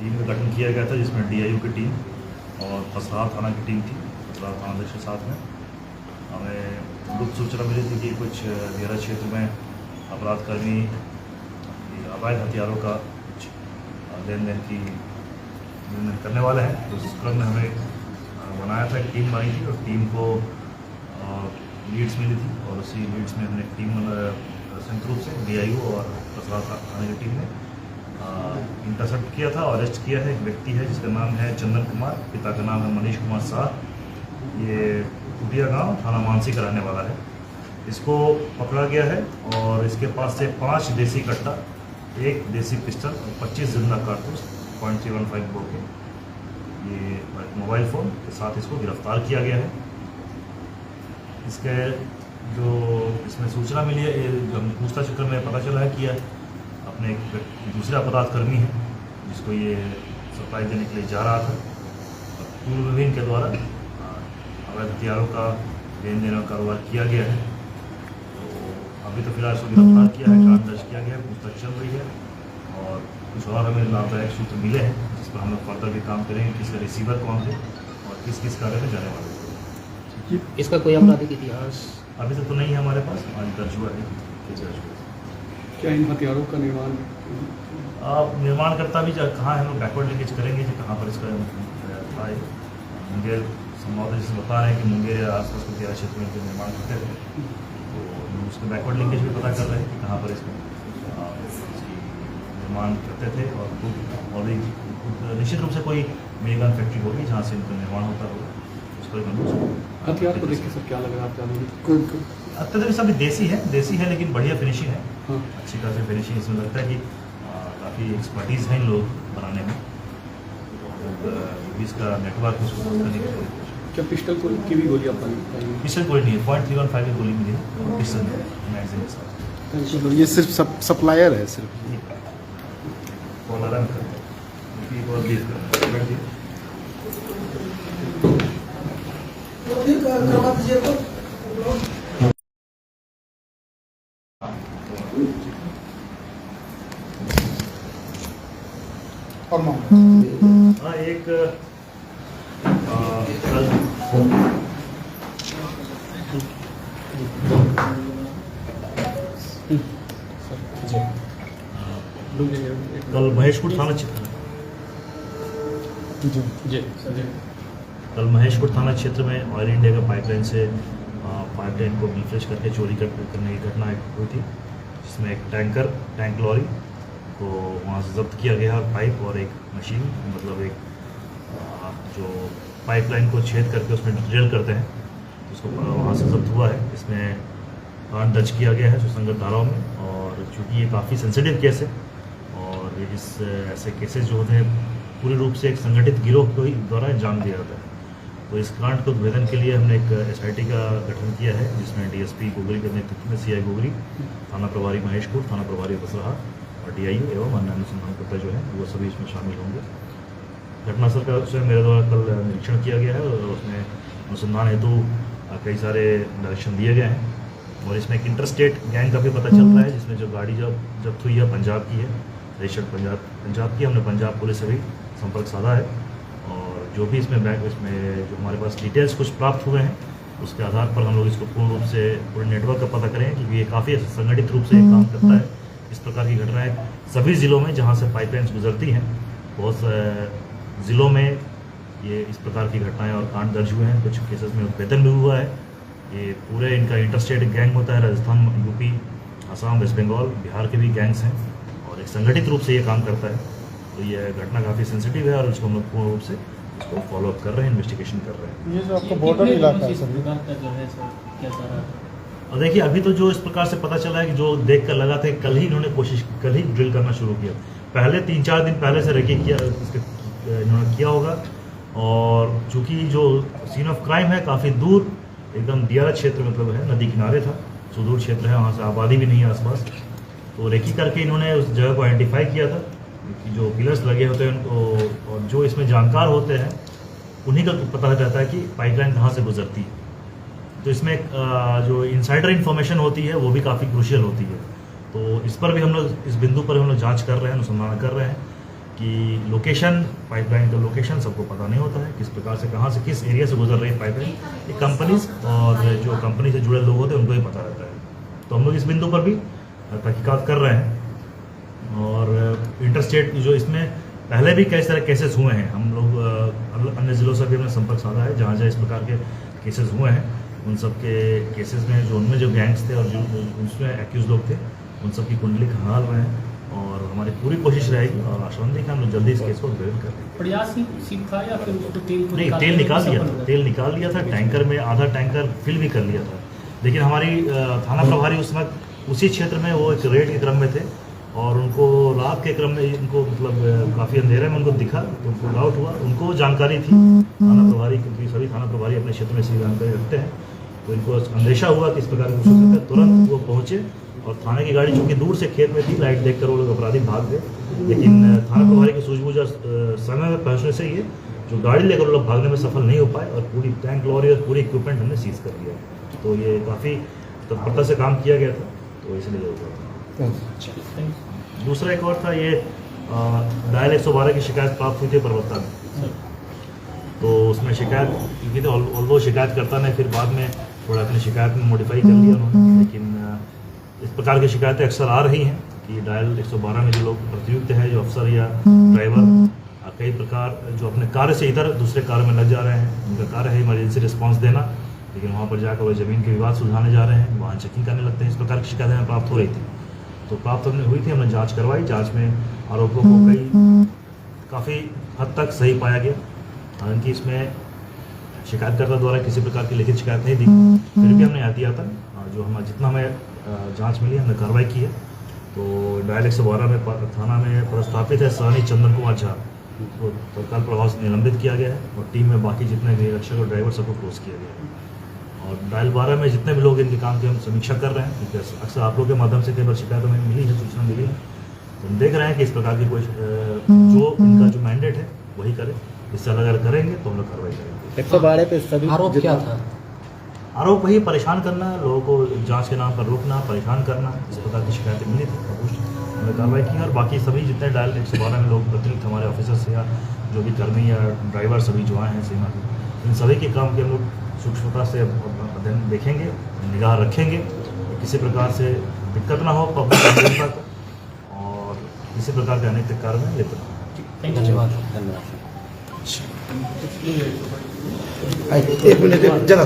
Team का गठन किया गया था जिसमें DIU की टीम और पसराहा थाना की टीम थी। पसराहा थानाध्यक्ष के साथ में हमें गुप्त सूचना मिली थी कि कुछ दियारा क्षेत्र में अपराधकर्मी अवैध हथियारों का कुछ लेन देन करने वाले हैं। तो इस क्रम में हमें बनाया था, एक टीम बनाई थी और टीम को लीड्स मिली थी और उसी लीड्स में हमने टीम संयुक्त रूप से DIU और पसराहा थाने की टीम ने इंटरसेप्ट किया था और अरेस्ट किया है। एक व्यक्ति है जिसका नाम है चंदन कुमार, पिता का नाम है मनीष कुमार शाह। ये कुटिया गांव थाना मानसी का रहने वाला है। इसको पकड़ा गया है और इसके पास से 5 देसी कट्टा, 1 देसी पिस्टल और 25 जिंदा कारतूस .315 बोल के ये मोबाइल फ़ोन के साथ इसको गिरफ्तार किया गया है। इसके जो इसमें सूचना मिली है, जो पूछताछ चक्कर में पता चला है कि अपने एक दूसरा अपराधकर्मी है जिसको ये सप्लाई देने के लिए जा रहा था। पूर्वविहीन के द्वारा अवैध हथियारों का लेन देन का कारोबार किया गया है। तो अभी तो फिलहाल इसको गिरफ्तार किया है, चार्ज दर्ज किया गया है, पूछताछ चल रही है और कुछ और हमें लाभदायक सूत्र मिले हैं जिस पर हम लोग फर्दर भी काम करेंगे। किसका रिसीवर कौन थे और किस किस कार्य में जाने वाले थे। इसका कोई आपराधिक इतिहास अभी तक तो नहीं है हमारे पास, आज दर्ज हुआ है, केस दर्ज हुआ है। क्या इन हथियारों का निर्माण करता भी कहाँ है, हम लोग बैकवर्ड लिंकेज करेंगे कि कहाँ पर इसका था। मुंगेर संभवतः जैसे बता रहे हैं कि मुंगेर या आसपास के दियारा क्षेत्र में निर्माण करते थे, तो उसका बैकवर्ड लिंकेज भी पता कर रहे हैं कि कहाँ पर इसका निर्माण करते थे। और निश्चित रूप से कोई मिनीगन फैक्ट्री होगी जहाँ से इनका निर्माण होता होगा, उस पर हथियार को देख के सर क्या लग रहा है आपको? अत्यधिक सभी देसी है लेकिन बढ़िया फिनिशिंग है। हाँ। अच्छी खासी फिनिशिंग इसमें लगता है कि काफ़ी एक्सपर्टीज़ है इन लोग बनाने में। इसका नेटवर्क उसको करने की कोशिश। क्या पिस्टल की भी गोली आप पाई? पिस्टल गोली नहीं है, .315 की गोली मिली है और पिस्टल मैगजीन के साथ। ये सिर्फ सप्लायर है सिर्फ। हाँ, एक कल महेशपुर थाना क्षेत्र में ऑयल इंडिया का पाइपलाइन से पाइपलाइन को रिफ्रेश करके चोरी करने की घटना हुई थी, जिसमें एक टैंक लॉरी को वहाँ से जब्त किया गया और पाइप और एक मशीन, मतलब एक जो पाइपलाइन को छेद करके उसमें ड्रिल करते हैं, उसको वहाँ से जब्त हुआ है। इसमें कांड दर्ज किया गया है सुसंगत धाराओं में, और चूँकि ये काफ़ी सेंसिटिव केस है और इस ऐसे केसेस जो होते हैं पूरी रूप से एक संगठित गिरोह को ही द्वारा अंजाम दिया जाता है। तो इस कांड को उद्भेदन के लिए हमने एक SIT का गठन किया है, जिसमें DSP गोगरी के नेतृत्व में CI गोगरी, थाना प्रभारी महेशपुर, थाना प्रभारी पसराहा और DIU एवं अन्य अनुसंधानकर्ता जो है वो सभी इसमें शामिल होंगे। घटनास्थल का उसमें मेरे द्वारा कल निरीक्षण किया गया है और उसमें अनुसंधान हेतु कई सारे डायरेक्शन दिए गए हैं। और इसमें एक इंटरस्टेट गैंग का भी पता चल रहा है, जिसमें जो गाड़ी जब्त हुई है पंजाब की है, रजिस्टर्ड पंजाब की। हमने पंजाब पुलिस से भी संपर्क साधा है और जो भी इसमें जो हमारे पास डिटेल्स कुछ प्राप्त हुए हैं उसके आधार पर हम लोग इसको पूर्ण रूप से पूरे नेटवर्क का पता करें, क्योंकि ये काफ़ी संगठित रूप से काम करता है। इस प्रकार की घटनाएं सभी ज़िलों में जहाँ से पाइपलाइंस गुजरती हैं, बहुत ज़िलों में ये इस प्रकार की घटनाएं और कांड दर्ज हुए हैं। कुछ केसेस में उद्भेदन भी हुआ है। ये पूरे इनका इंटरस्टेट गैंग होता है, राजस्थान, UP, असम, वेस्ट बंगाल, बिहार के भी गैंग्स हैं और एक संगठित रूप से ये काम करता है। तो ये घटना काफ़ी सेंसिटिव है और इसको हम लोग पूर्ण रूप से इसको फॉलोअप कर रहे हैं, इन्वेस्टिगेशन कर रहे हैं। ये जो आपका बॉर्डर इलाका है और देखिए अभी तो जो इस प्रकार से पता चला है कि जो देख कर लगा था कल ही ड्रिल करना शुरू किया। पहले 3-4 दिन पहले से रेकी इन्होंने किया होगा। और चूँकि जो सीन ऑफ क्राइम है काफ़ी दूर एकदम दियारा क्षेत्र मतलब है, नदी किनारे था, सुदूर क्षेत्र है, वहाँ से आबादी भी नहीं है आसपास। तो रेकी करके इन्होंने उस जगह को आइडेंटिफाई किया था कि जो पिलर्स लगे होते हैं उनको, और जो इसमें जानकार होते हैं उन्हीं का पता रहता है कि पाइपलाइन कहाँ से गुजरती है। तो इसमें जो इनसाइडर इन्फॉर्मेशन होती है वो भी काफ़ी क्रूशियल होती है। तो इस पर भी हम लोग, इस बिंदु पर हम लोग जांच कर रहे हैं, अनुसंधान कर रहे हैं कि लोकेशन, पाइपलाइन का लोकेशन सबको पता नहीं होता है, किस प्रकार से कहाँ से किस एरिया से गुजर रही है पाइपलाइन, ये कंपनीज और जो कंपनी से जुड़े लोग होते हैं उनको ही पता रहता है। तो हम लोग इस बिंदु पर भी तहकीकात कर रहे हैं और इंटरस्टेट जो इसमें पहले भी कई सारे केसेस हुए हैं, हम लोग अन्य ज़िलों से भी हमने संपर्क साधा है जहाँ जहाँ इस प्रकार के केसेस हुए हैं, उन सब के केसेस में जो उनमें जो गैंग्स थे और जो उसमें एक्यूज लोग थे उन सब की कुंडली खंगाल रहे हैं और हमारी पूरी कोशिश रहेगी और आश्वासन दी कि हम लोग जल्दी इस केस को ग्रेड कर देंगे। प्रयास ही था या फिर उसको तेल को नहीं, तेल निकाल लिया था, टैंकर में आधा टैंकर फिल भी कर लिया था, लेकिन हमारी थाना प्रभारी उस वक्त उसी क्षेत्र में वो एक रेड के क्रम में थे और उनको रात के क्रम में उनको मतलब काफ़ी अंधेरे में उनको दिखा तो उनको डाउट हुआ, उनको जानकारी थी थाना प्रभारी, क्योंकि सभी थाना प्रभारी अपने क्षेत्र में इसी जानकारी रखते हैं, तो इनको अंदेशा हुआ कि इस प्रकार की कुछ है, तुरंत वो पहुँचे और थाने की गाड़ी चूँकि दूर से खेत में थी, लाइट देखकर वो लोग अपराधी भाग गए, लेकिन थाना प्रभारी की सूझबूझ और समय में पहुँचने से ये जो गाड़ी लेकर वो लोग भागने में सफल नहीं हो पाए और पूरी टैंक लॉरी और पूरी इक्विपमेंट हमने सीज कर लिया। तो ये काफ़ी तत्परता से काम किया गया था, तो इसलिए हुआ था। दूसरा एक और था, ये डायल 112 की शिकायत प्राप्त हुई थी परबत्ता में, तो उसमें शिकायत की थी, ऑल्दो शिकायतकर्ता ने फिर बाद में थोड़ा अपनी शिकायत में मॉडिफाई कर लिया उन्होंने, लेकिन इस प्रकार की शिकायतें अक्सर आ रही हैं कि डायल 112 में जो लोग प्रतियुक्त हैं, जो अफसर या ड्राइवर कई प्रकार जो अपने कार्य से इधर दूसरे कार्य में लग जा रहे हैं, उनका कार्य है इमरजेंसी रिस्पांस देना, लेकिन वहाँ पर जाकर वो ज़मीन के विवाद सुलझाने जा रहे हैं, वहाँ चेकिंग करने लगते हैं, इस प्रकार की शिकायतें प्राप्त हो रही थी। तो प्राप्त हमने हुई थी, हमने जांच करवाई, जांच में आरोपों को काफ़ी हद तक सही पाया गया, हालांकि इसमें शिकायतकर्ता द्वारा किसी प्रकार की लिखित शिकायत नहीं दी, फिर भी हमने एहतियातन जो हम जितना हमें जांच मिली हमने कार्रवाई की है। तो डायल 112 में थाना में प्रस्थापित है सहनी चंदन कुमार झा को तत्काल प्रभाव से निलंबित किया गया है और टीम में बाकी जितने भी रक्षक और ड्राइवर सबको क्लोज किया गया है। और डायल 12 में जितने भी लोग इनके काम की हम समीक्षा कर रहे हैं, क्योंकि अक्सर आप लोगों के माध्यम से कई बार शिकायत हमें मिली है, सूचना मिली है, तो हम देख रहे हैं कि इस प्रकार की कोई जो इनका जो मैंडेट है वही करें, इससे अलग अगर करेंगे तो हम लोग कार्रवाई करेंगे। 112 पे सभी आरोप क्या था? आरोप वही परेशान करना, लोगों को जांच के नाम पर रोकना, परेशान करना, इस प्रकार की शिकायतें मिली थी, हमने कार्रवाई की और बाकी सभी जितने डायल 112 में लोग प्रतिनिधित्व हमारे ऑफिसर्स या जो भी कर्मी या ड्राइवर सभी जो आए हैं सीमा के, इन सभी के काम के हम लोग सूक्ष्मता से अध्ययन देखेंगे, निगाह रखेंगे, किसी प्रकार से दिक्कत ना हो पब्लिक जनता को और किसी प्रकार के अनैतिक कार्य में लिप्त ना हो। धन्यवाद। एक मिनट जरा